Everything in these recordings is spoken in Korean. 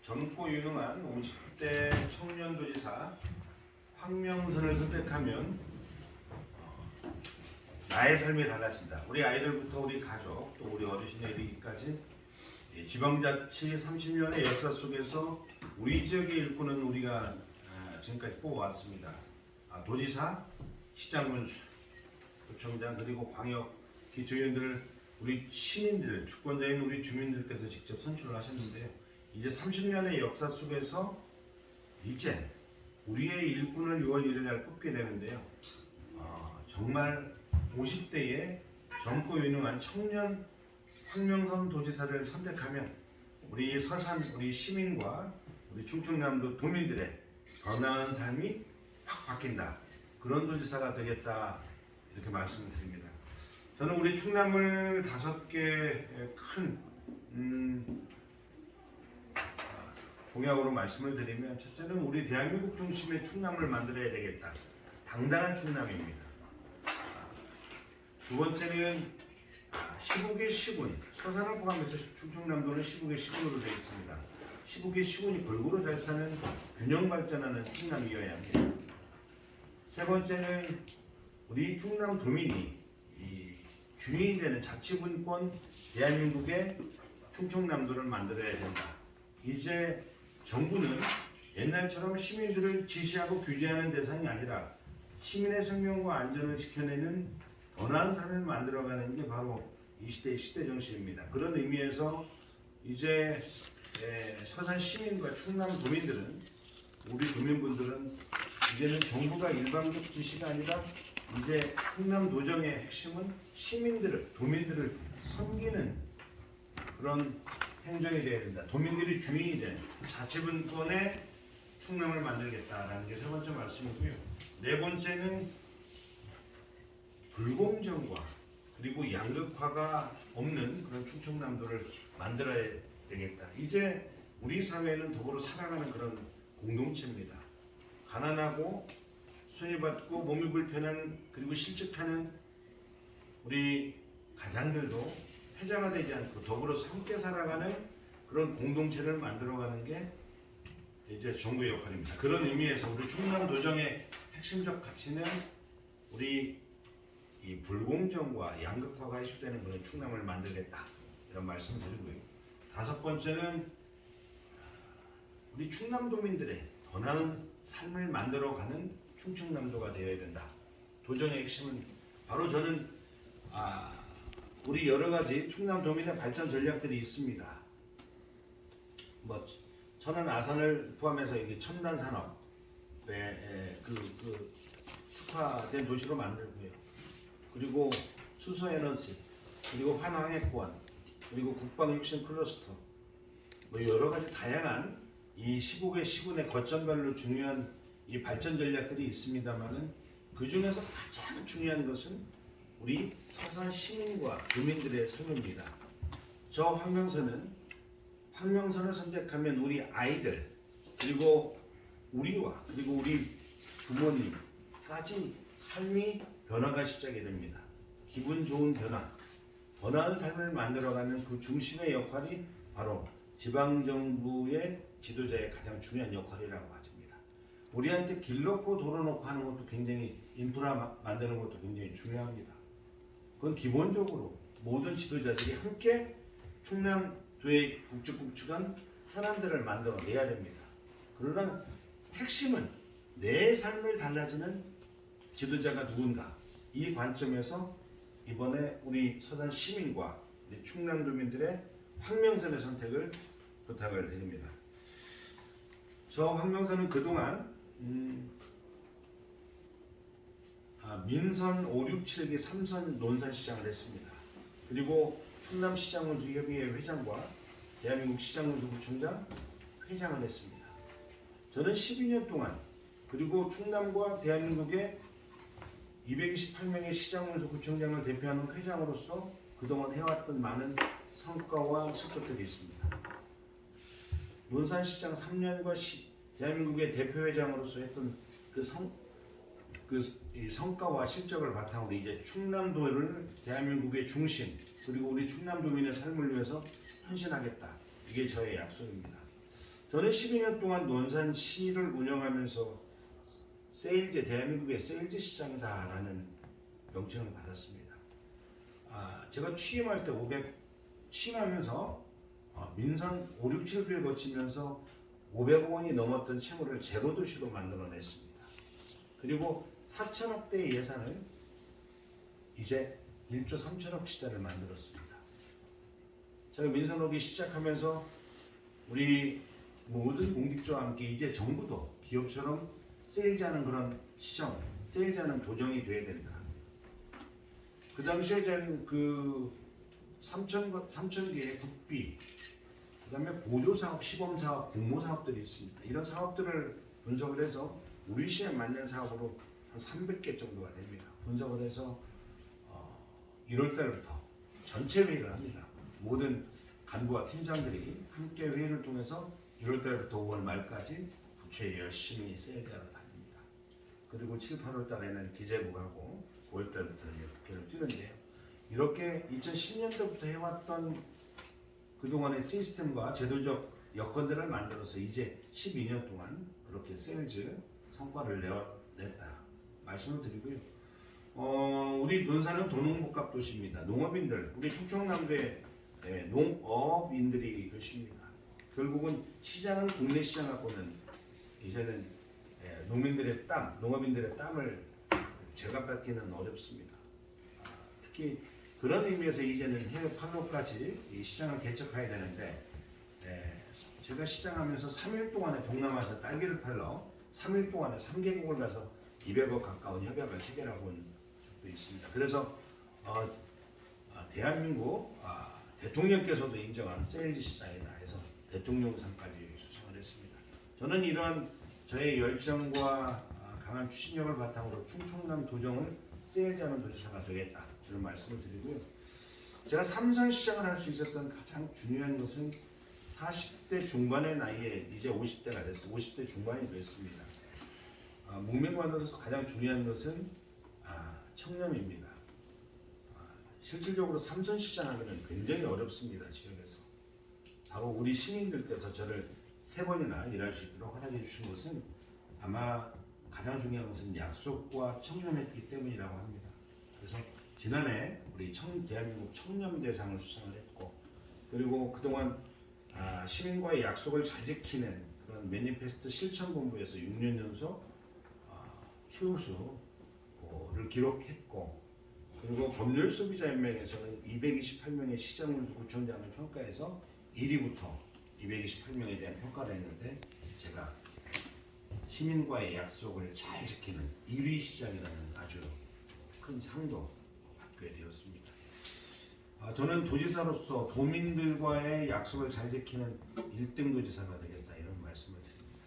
젊고 유능한 50대 청년도지사 황명선을 선택하면 나의 삶이 달라진다. 우리 아이들부터 우리 가족 또 우리 어르신에 이르기까지 지방자치 30년의 역사 속에서 우리 지역의 일꾼은 우리가 지금까지 뽑아왔습니다. 도지사, 시장군수, 구청장 그리고 광역 기초위원들을 우리 시민들, 주권자인 우리 주민들께서 직접 선출을 하셨는데요. 이제 30년의 역사 속에서 이제 우리의 일꾼을 6월 1일 날 뽑게 되는데요. 정말 50대의 젊고 유능한 청년 황명선 도지사를 선택하면 우리 서산, 우리 시민과 우리 충청남도 도민들의 더 나은 삶이 확 바뀐다. 그런 도지사가 되겠다. 이렇게 말씀을 드립니다. 저는 우리 충남을 5개 큰 공약으로 말씀을 드리면, 첫째는 우리 대한민국 중심의 충남을 만들어야 되겠다. 당당한 충남입니다. 두 번째는 시국의 시군, 서산을 포함해서 충청남도는 시국의 시군으로 되어 있습니다. 시국의 시군이 골고루 잘 사는 균형 발전하는 충남이어야 합니다. 세 번째는 우리 충남 도민이 주인이 되는 자치분권 대한민국의 충청남도를 만들어야 된다. 이제 정부는 옛날처럼 시민들을 지시하고 규제하는 대상이 아니라 시민의 생명과 안전을 지켜내는 원활한 삶을 만들어가는 게 바로 이 시대의 시대 정신입니다. 그런 의미에서 이제 서산 시민과 충남 도민들은, 우리 도민분들은 이제는 정부가 일방적 지시가 아니라 이제 충남 도정의 핵심은 시민들을, 도민들을 섬기는 그런 행정이 되어야 된다. 도민들이 주인이 된 자치분권의 충남을 만들겠다라는 게 세 번째 말씀이고요. 네 번째는 불공정과 그리고 양극화가 없는 그런 충청남도를 만들어야 되겠다. 이제 우리 사회는 더불어 살아가는 그런 공동체입니다. 가난하고 소외받고 몸이 불편한 그리고 실직하는 우리 가장들도 회자가 되지 않고 더불어 함께 살아가는 그런 공동체를 만들어가는 게 이제 정부의 역할입니다. 그런 의미에서 우리 충남도정의 핵심적 가치는 우리 이 불공정과 양극화가 해소되는 그런 충남을 만들겠다, 이런 말씀을 드리고요. 다섯 번째는 우리 충남도민들의 더 나은 삶을 만들어가는 충청남도가 되어야 된다. 도정의 핵심은 바로 저는 우리 여러 가지 충남도민의 발전 전략들이 있습니다. 뭐 천안 아산을 포함해서 이게 첨단 산업의 특화된 도시로 만들고요. 그리고 수소 에너지, 그리고 환항해권, 그리고 국방 혁신 클러스터, 뭐 여러 가지 다양한 이 시국의 시군의 거점별로 중요한 이 발전 전략들이 있습니다만은 그 중에서 가장 중요한 것은 우리 서산 시민과 도민들의 삶입니다. 저 황명선을 선택하면 우리 아이들, 그리고 우리와 그리고 우리 부모님까지 삶이 변화가 시작이 됩니다. 기분 좋은 변화, 더 나은 삶을 만들어가는 그 중심의 역할이 바로 지방정부의 지도자의 가장 중요한 역할이라고 하십니다. 우리한테 길 놓고 도로 놓고 하는 것도 굉장히, 인프라 만드는 것도 굉장히 중요합니다. 그건 기본적으로 모든 지도자들이 함께 충남도의 굵직굵직한 현안들을 만들어내야 됩니다. 그러나 핵심은 내 삶을 달라지는 지도자가 누군가, 이 관점에서 이번에 우리 서산 시민과 충남도민들의 황명선의 선택을 부탁을 드립니다. 저 황명선은 그동안 민선 5, 6, 7기 3선 논산시장을 했습니다. 그리고 충남시장운수협의회 회장과 대한민국 시장운수구청장 회장을 했습니다. 저는 12년 동안 그리고 충남과 대한민국의 228명의 시장운수구청장을 대표하는 회장으로서 그동안 해왔던 많은 성과와 실적들이 있습니다. 논산시장 3년과 대한민국의 대표회장으로서 했던 이 성과와 실적을 바탕으로 이제 충남도를 대한민국의 중심, 그리고 우리 충남도민의 삶을 위해서 헌신하겠다. 이게 저의 약속입니다. 저는 12년 동안 논산시를 운영하면서 대한민국의 세일즈 시장이다라는 명칭을 받았습니다. 제가 취임하면서 민선 5, 6, 7개를 거치면서 500억 원이 넘었던 채무를 제로 도시로 만들어냈습니다. 그리고 4천억대의 예산을 이제 1조 3천억 시대를 만들었습니다. 제가 민선 오기 시작하면서 우리 모든 공직자와 함께 이제 정부도 기업처럼 세일즈하는 그런 시정, 세일즈하는 도정이 돼야 된다. 그 당시에 저는 3천 개의 국비, 그다음에 보조사업, 시범사업, 공모사업들이 있습니다. 이런 사업들을 분석을 해서 우리 시에 맞는 사업으로 한 300개 정도가 됩니다. 분석을 해서 1월 달부터 전체 회의를 합니다. 모든 간부와 팀장들이 함께 회의를 통해서 1월 달부터 5월 말까지 부처에 열심히 세일즈하러 다닙니다. 그리고 7, 8월 달에는 기재부하고 5월 달부터는 국회를 뛰는데요. 이렇게 2010년도부터 해왔던 그동안의 시스템과 제도적 여건들을 만들어서 이제 12년 동안 그렇게 세일즈 성과를 냈다 말씀을 드리고요. 우리 논산은 도농복합 도시입니다. 농업인들, 우리 충청남도에 농업인들이 계십니다. 결국은 시장은 국내 시장 갖고는 이제는 농민들의 땀, 농업인들의 땀을 제값받기는 어렵습니다. 특히 그런 의미에서 이제는 해외 판로까지 이 시장을 개척해야 되는데, 제가 시장하면서 3일 동안에 동남아에서 딸기를 팔러 3일 동안에 3개국을 가서 200억 가까운 협약을 체결하고 온 적도 있습니다. 그래서 대한민국 대통령께서도 인정한 세일즈 시장이다 해서 대통령상까지 수상을 했습니다. 저는 이러한 저의 열정과 강한 추진력을 바탕으로 충청남 도정을 세일즈하는 도지사가 되겠다 이런 말씀을 드리고요. 제가 삼선시장을 할 수 있었던 가장 중요한 것은 40대 중반의 나이에 이제 50대가 됐어. 50대 중반이 됐습니다. 목명관으로서 가장 중요한 것은 청렴입니다. 실질적으로 삼선시장 하기는 굉장히 어렵습니다. 지역에서. 바로 우리 시민들께서 저를 3번이나 일할 수 있도록 허락해 주신 것은 아마 가장 중요한 것은 약속과 청렴했기 때문이라고 합니다. 그래서 지난해 우리 대한민국 청렴대상을 수상을 했고, 그리고 그동안 시민과의 약속을 잘 지키는 그런 매니페스트 실천본부에서 6년 연속 최우수를 기록했고, 그리고 법률소비자연맹에서는 228명의 시장군수 구청장을 평가해서 1위부터 228명에 대한 평가를 했는데, 제가 시민과의 약속을 잘 지키는 1위 시장이라는 아주 큰 상도 받게 되었습니다. 저는 도지사로서 도민들과의 약속을 잘 지키는 1등 도지사가 되겠다 이런 말씀을 드립니다.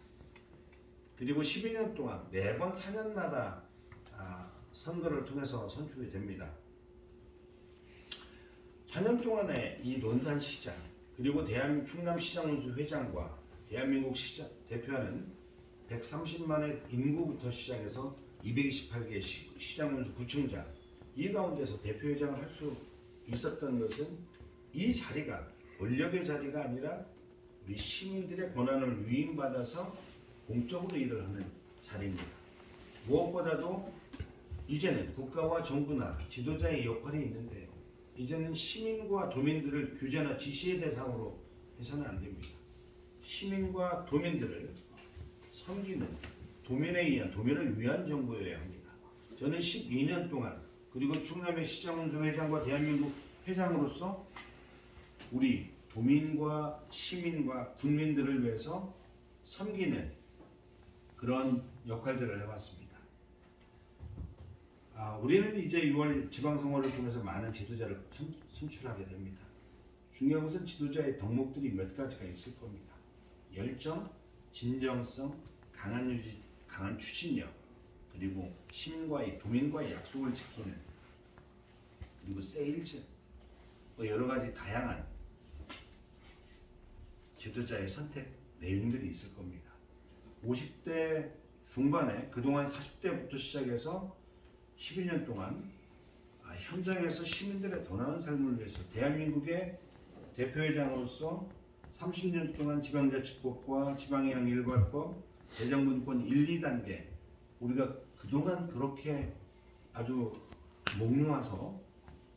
그리고 12년 동안 매번 4년마다 선거를 통해서 선출이 됩니다. 4년 동안에 이 논산시장 그리고 충남시장운수 회장과 대한민국 시장 대표하는 130만의 인구부터 시작해서 228개 시장운수 구청장, 이 가운데서 대표회장을 할 수 있었던 것은 이 자리가 권력의 자리가 아니라 우리 시민들의 권한을 위임받아서 공적으로 일을 하는 자리입니다. 무엇보다도 이제는 국가와 정부나 지도자의 역할이 있는데, 이제는 시민과 도민들을 규제나 지시의 대상으로 해서는 안 됩니다. 시민과 도민들을 섬기는 도민을 위한 정부여야 합니다. 저는 12년 동안, 그리고 충남의 시장운수 회장과 대한민국 회장으로서 우리 도민과 시민과 국민들을 위해서 섬기는 그런 역할들을 해왔습니다. 우리는 이제 6월 지방선거를 통해서 많은 지도자를 선출하게 됩니다. 중요한 것은 지도자의 덕목들이 몇 가지가 있을 겁니다. 열정, 진정성, 강한 추진력, 그리고 시민과의 도민과의 약속을 지키는, 그리고 세일즈, 여러 가지 다양한 지도자의 선택 내용들이 있을 겁니다. 50대 중반에 그동안 40대부터 시작해서 12년 동안 현장에서 시민들의 더 나은 삶을 위해서 대한민국의 대표회장으로서 30년 동안 지방자치법과 지방의학 일괄법, 재정분권 1, 2단계 우리가 그동안 그렇게 아주 목놓아서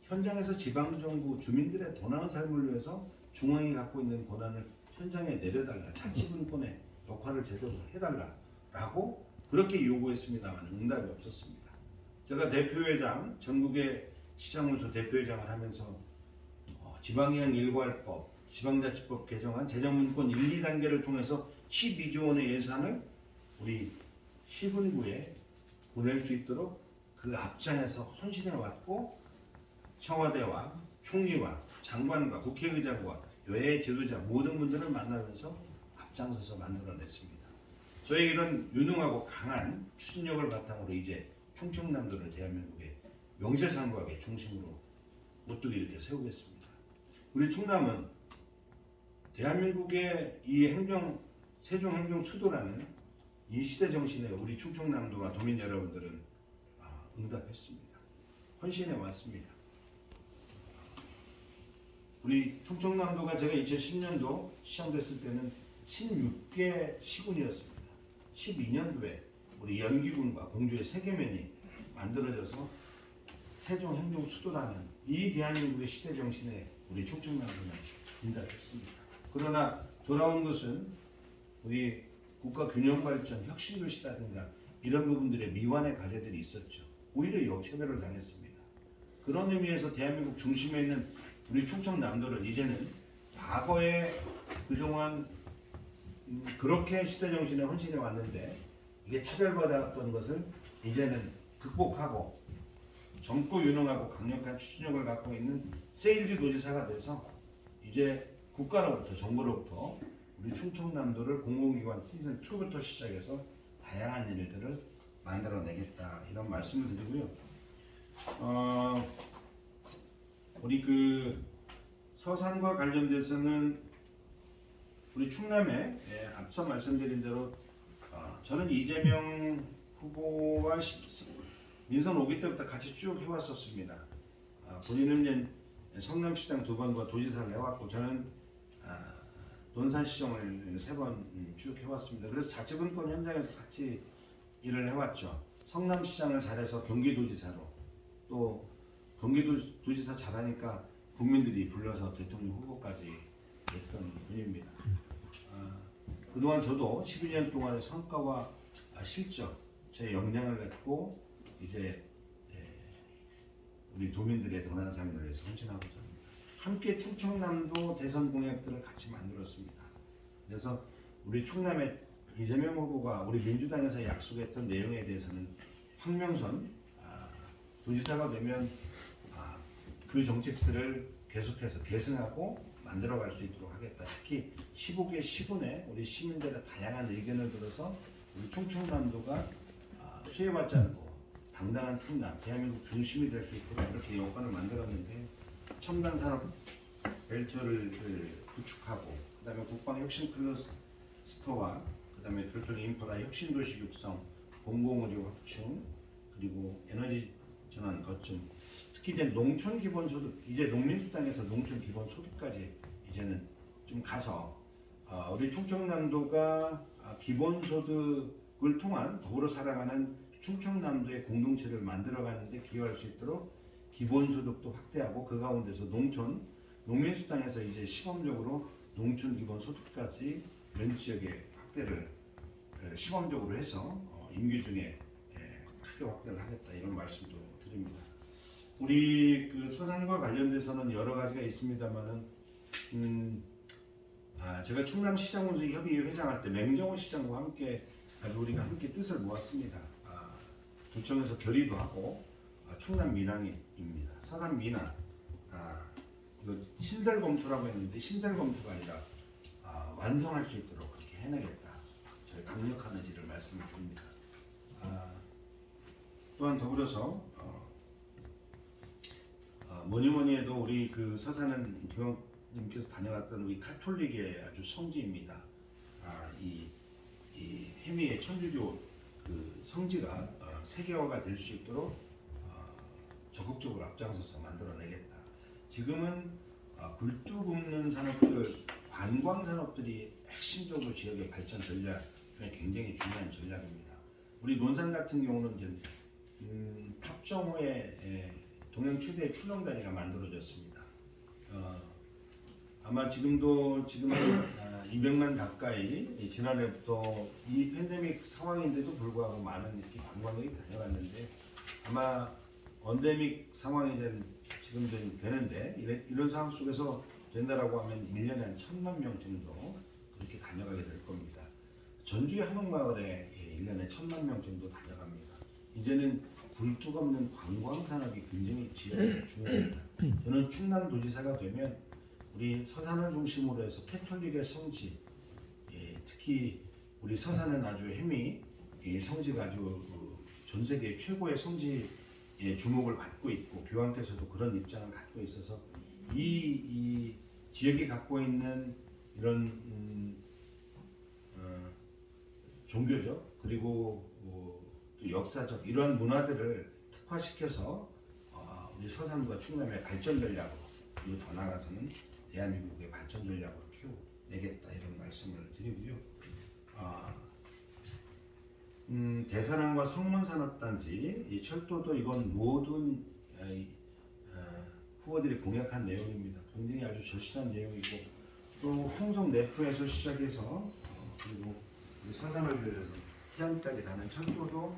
현장에서 지방정부 주민들의 더 나은 삶을 위해서 중앙이 갖고 있는 권한을 현장에 내려달라, 자치분권의 역할을 제대로 해달라라고 그렇게 요구했습니다만 응답이 없었습니다. 제가 대표회장, 전국의 시장문서 대표회장을 하면서 지방의학 일괄법, 지방자치법 개정안, 재정분권 1, 2단계를 통해서 12조 원의 예산을 우리 시군구에 보낼 수 있도록 그 앞장에서 헌신해 왔고 청와대와 총리와 장관과 국회의장과 여야 지도자 모든 분들을 만나면서 앞장서서 만들어냈습니다. 저희 이런 유능하고 강한 추진력을 바탕으로 이제 충청남도를 대한민국의 명실상부하게 중심으로 우뚝 이렇게 세우겠습니다. 우리 충남은 대한민국의 이 세종 행정 수도라는 이 시대 정신에 우리 충청남도와 도민 여러분들은 응답했습니다. 헌신해 왔습니다. 우리 충청남도가 제가 2010년도 시청됐을 때는 16개 시군이었습니다. 12년도에 우리 연기군과 공주의 세계면이 만들어져서 세종 행정 수도라는 이 대한민국의 시대 정신에 우리 충청남도는 응답했습니다. 그러나 돌아온 것은 우리 국가 균형 발전, 혁신도시라든가 이런 부분들의 미완의 과제들이 있었죠. 오히려 역차별을 당했습니다. 그런 의미에서 대한민국 중심에 있는 우리 충청남도를 이제는 과거에 그동안 그렇게 시대정신에 헌신해 왔는데 이게 차별받았던 것을 이제는 극복하고 젊고 유능하고 강력한 추진력을 갖고 있는 세일즈 도지사가 돼서 이제 국가로부터 정부로부터 우리 충청남도를 공공기관 시즌 2부터 시작해서 다양한 일들을 만들어내겠다 이런 말씀을 드리고요. 우리 그 서산과 관련돼서는 우리 충남에 앞서 말씀드린 대로 저는 이재명 후보와 민선 5기 때부터 같이 쭉 해왔었습니다. 본인은 이제 성남시장 2번과 도지사를 해왔고 저는 논산시정을 3번 쭉 해왔습니다. 그래서 자치분권 현장에서 같이 일을 해왔죠. 성남시장을 잘해서 경기도지사로 또 경기도지사 잘하니까 국민들이 불러서 대통령 후보까지 했던 분입니다. 그동안 저도 12년 동안의 성과와 실적, 제 역량을 갖고 이제 우리 도민들의 더 나은 삶을 위해서 헌신하고자 합니다. 함께 충청남도 대선 공약들을 같이 만들었습니다. 그래서 우리 충남의 이재명 후보가 우리 민주당에서 약속했던 내용에 대해서는 황명선 도지사가 되면 그 정책들을 계속해서 개선하고 만들어갈 수 있도록 하겠다. 특히 15개 시군에 우리 시민들의 다양한 의견을 들어서 우리 충청남도가 수혜받지 않고 당당한 충남, 대한민국 중심이 될 수 있도록 이렇게 여건을 만들었는데 첨단 산업 벨트를 구축하고 그다음에 국방 혁신 클러스터와 그다음에 별도의 인프라 혁신 도시 육성, 공공의료 확충 그리고 에너지 전환 거점. 특히 이제 농촌 기본소득, 이제 농민수당에서 농촌 기본소득까지 이제는 좀 가서 우리 충청남도가 기본소득을 통한 더불어 살아가는 충청남도의 공동체를 만들어가는데 기여할 수 있도록 기본소득도 확대하고 그 가운데서 농민수당에서 이제 시범적으로 농촌 기본소득까지 면 지역의 확대를 시범적으로 해서 임기 중에 크게 확대를 하겠다 이런 말씀도 드립니다. 우리 그 서산과 관련돼서는 여러 가지가 있습니다만은 제가 충남시장문수 협의회 회장할 때 맹정호 시장과 함께 우리가 함께 뜻을 모았습니다. 도청에서 결의도 하고 충남 민항입니다. 서산 민항 이거 신설 검토라고 했는데 신설 검토가 아니라 완성할 수 있도록 그렇게 해내겠다. 저희 강력한 의지를 말씀을 드립니다. 또한 더불어서 뭐니 해도 우리 그 서산은 교황님께서 다녀왔던 우리 카톨릭의 아주 성지입니다. 이 해미의 천주교 그 성지가 세계화가 될 수 있도록 적극적으로 앞장서서 만들어내겠다. 지금은 굴뚝 굽는 산업들 관광 산업들이 핵심적으로 지역의 발전 전략 중에 굉장히 중요한 전략입니다. 우리 논산 같은 경우는 이제 탑정호에 동양 최대의 출렁다리가 만들어졌습니다. 아마 지금은 200만 가까이 지난해부터 이 팬데믹 상황인데도 불구하고 많은 이렇게 관광객이 다녀갔는데 아마 언데믹 상황이 지금 되는데 이런 상황 속에서 된다라고 하면 1년에 한 1,000만 명 정도 그렇게 다녀가게 될 겁니다. 전주의 한옥마을에 1년에 1,000만 명 정도 다녀갑니다. 이제는 굴뚝 없는 관광 산업이 굉장히 지역에 중요합니다. 저는 충남도지사가 되면 우리 서산을 중심으로 해서 캐톨릭의 성지, 특히 우리 서산은 아주 성지가 아주 전 세계 최고의 성지에 주목을 받고 있고 교황께서도 그런 입장을 갖고 있어서 이 지역이 갖고 있는 이런 종교적 그리고 또 역사적 이러한 문화들을 특화시켜서 우리 서산과 충남의 발전 전략으로 그리고 더 나아가서는 대한민국의 발전 전략으로 키워내겠다 이런 말씀을 드리고요. 대산항과 성문산업단지 이 철도도 이건 모든 후보들이 공약한 내용입니다. 굉장히 아주 절실한 내용이고 또 홍성 내포에서 시작해서 그리고 우리 서산을 비롯해서 해안까지 가는 철도도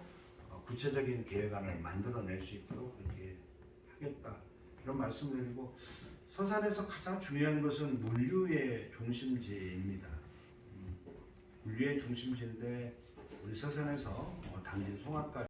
구체적인 계획안을 만들어낼 수 있도록 그렇게 하겠다 이런 말씀드리고 서산에서 가장 중요한 것은 물류의 중심지입니다. 물류의 중심지인데 우리 서산에서 당진 송악까지